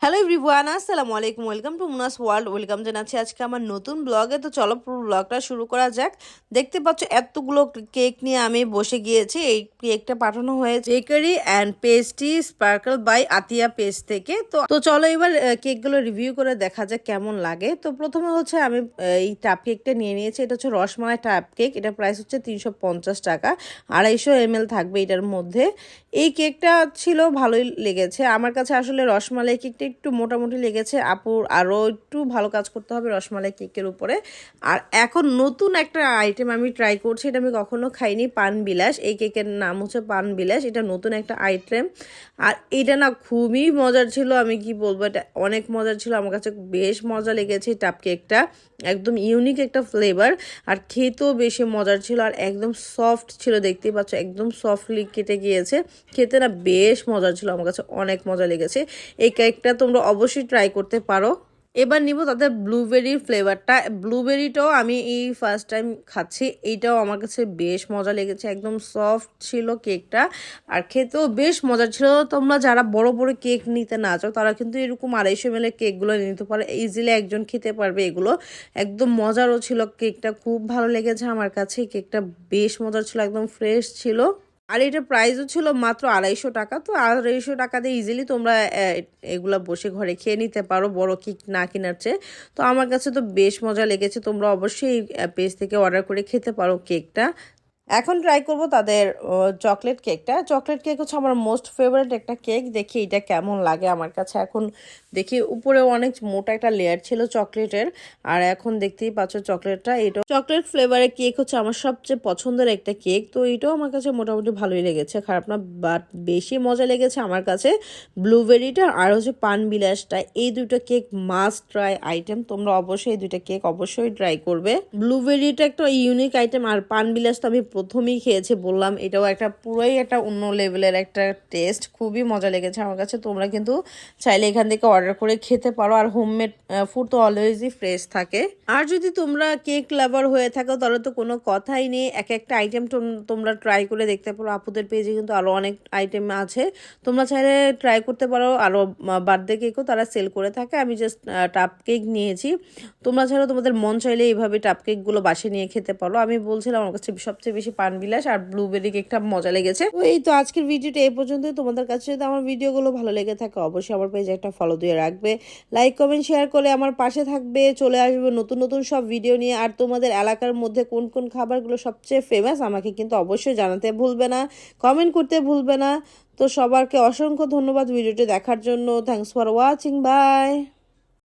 Hello everyone, আসসালামু আলাইকুম। Welcome to Muna's world. Welcome জানাচ্ছি আজকে আমার নতুন ব্লগে। তো চলো পুরো ব্লগটা শুরু করা যাক। দেখতে পাচ্ছ এতগুলো কেক নিয়ে আমি বসে গিয়েছি। এই কেকটা পাঠানো হয়েছে bakery and pastry sparkle by Atiya পেস্ট থেকে। তো চলো এবার কেকগুলো রিভিউ করে দেখা যাক কেমন লাগে। তো প্রথমে হচ্ছে আমি এই টাপ কেকটা নিয়ে নিয়েছি। এটা হচ্ছে রসমালাই টাপ কেক। এটা প্রাইস হচ্ছে 350 টাকা। 250 ml থাকবে এটার মধ্যে। এই কেকটা ছিল ভালোই লেগেছে আমার কাছে। আসলে রসমালাই কেকটা একটু মোটামুটি লেগেছে। আপুর আরও একটু ভালো কাজ করতে হবে রসমালাই কেকের উপরে। আর এখন নতুন একটা আইটেম আমি ট্রাই করছি, এটা আমি কখনো খাইনি। পান বিলাস, এই কেকের নাম হচ্ছে পান বিলাস। এটা নতুন একটা আইটেম। আর এটা না খুবই মজার ছিল, আমি কি বলবো, এটা অনেক মজার ছিল। আমার কাছে বেশ মজা লেগেছে টাপ কেকটা। একদম ইউনিক একটা ফ্লেভার, আর খেতেও বেশি মজার ছিল। আর একদম সফট ছিল, দেখতেই পাচ্ছ একদম সফটলি কেটে গিয়েছে। খেতে না বেশ মজার ছিল, আমার কাছে অনেক মজা লেগেছে। এই কেকটা তোমরা অবশ্যই ট্রাই করতে পারো। এবার নিব তাদের ব্লুবেরির ফ্লেভারটা। ব্লুবেরিটাও আমি এই ফার্স্ট টাইম খাচ্ছি। এইটাও আমার কাছে বেশ মজা লেগেছে, একদম সফট ছিল কেকটা। আর খেতেও বেশ মজার ছিল। তোমরা যারা বড় বড় কেক নিতে না চাও তারা কিন্তু এরকম 250 ml কেকগুলো নিতে পারো। ইজিলি একজন খেতে পারবে এগুলো। একদম মজারও ছিল কেকটা, খুব ভালো লেগেছে আমার কাছে। কেকটা বেশ মজার ছিল, একদম ফ্রেশ ছিল। আর এটা প্রাইসও ছিল মাত্র 250 টাকা। তো 250 টাকা দিয়ে ইজিলি তোমরা এগুলা বসে ঘরে খেয়ে নিতে পারো, বড় কেক না কেনার চেয়ে। তো আমার কাছে তো বেশ মজা লেগেছে। তোমরা অবশ্যই এই পেজ থেকে অর্ডার করে খেতে পারো কেকটা। এখন ট্রাই করব তাদের চকলেট কেকটা। চকলেট কেক হচ্ছে আমার মোস্ট ফেভারিট একটা কেক। দেখি এটা কেমন লাগে আমার কাছে। এখন দেখি উপরে অনেক মোটা একটা লেয়ার ছিল চকলেটের। আর এখন দেখতেই পাচ্ছ চকলেটটা, এটা চকলেট ফ্লেভারের কেক হচ্ছে আমার সবচেয়ে পছন্দের একটা কেক। তো এটাও আমার কাছে মোটামুটি ভালোই লেগেছে, খারাপ না। বাট বেশি মজা লেগেছে আমার কাছে ব্লুবেরিটা আর হচ্ছে পান বিলাসটা। এই দুটো কেক মাস্ট ট্রাই আইটেম। তোমরা অবশ্যই এই দুটো কেক অবশ্যই ট্রাই করবে। ব্লুবেরিটা একটা ইউনিক আইটেম, আর পান বিলাস তো আমি প্রথমেই খেয়েছি, বললাম এটাও একটা পুরোই একটা অন্য লেভেলের একটা টেস্ট। খুবই মজা লেগেছে আমার কাছে। তোমরা কিন্তু চাইলে এখান থেকে অর্ডার করে খেতে পারো। আর হোমমেড ফুড তো অলওয়েজই ফ্রেশ থাকে। আর যদি তোমরা কেক লাভার হয়ে থাকো তাহলে তো কোনো কথাই নেই। এক একটা আইটেম তোমরা ট্রাই করে দেখতে পারো। আপুদের পেজে কিন্তু আরও অনেক আইটেম আছে, তোমরা চাইলে ট্রাই করতে পারো। আরও বার্থডে কেকও তারা সেল করে থাকে। আমি জাস্ট টাপ কেক নিয়েছি। তোমরা ছাড়াও তোমাদের মন চাইলে এইভাবে টাপ কেকগুলো বাসিয়ে নিয়ে খেতে পারো। আমি বলছিলাম আমার কাছে সবচেয়ে বেশি পান বিলাস আর ব্লুবেরি কেকটা মজা লেগেছে। তো এই তো আজকের ভিডিওটা এই পর্যন্তই। তোমাদের কাছে যদি আমার ভিডিওগুলো ভালো লেগে থাকে অবশ্যই আমার পেজে একটা ফলো দিয়ে রাখবে। লাইক কমেন্ট শেয়ার করে আমার পাশে থাকবে। চলে আসবে নতুন নতুন সব ভিডিও নিয়ে। আর তোমাদের এলাকার মধ্যে কোন কোন খাবারগুলো সবচেয়ে ফেমাস আমাকে কিন্তু অবশ্যই জানাতে ভুলবে না, কমেন্ট করতে ভুলবে না। তো সবারকে অসংখ্য ধন্যবাদ ভিডিওটি দেখার জন্য। Thanks for watching, by.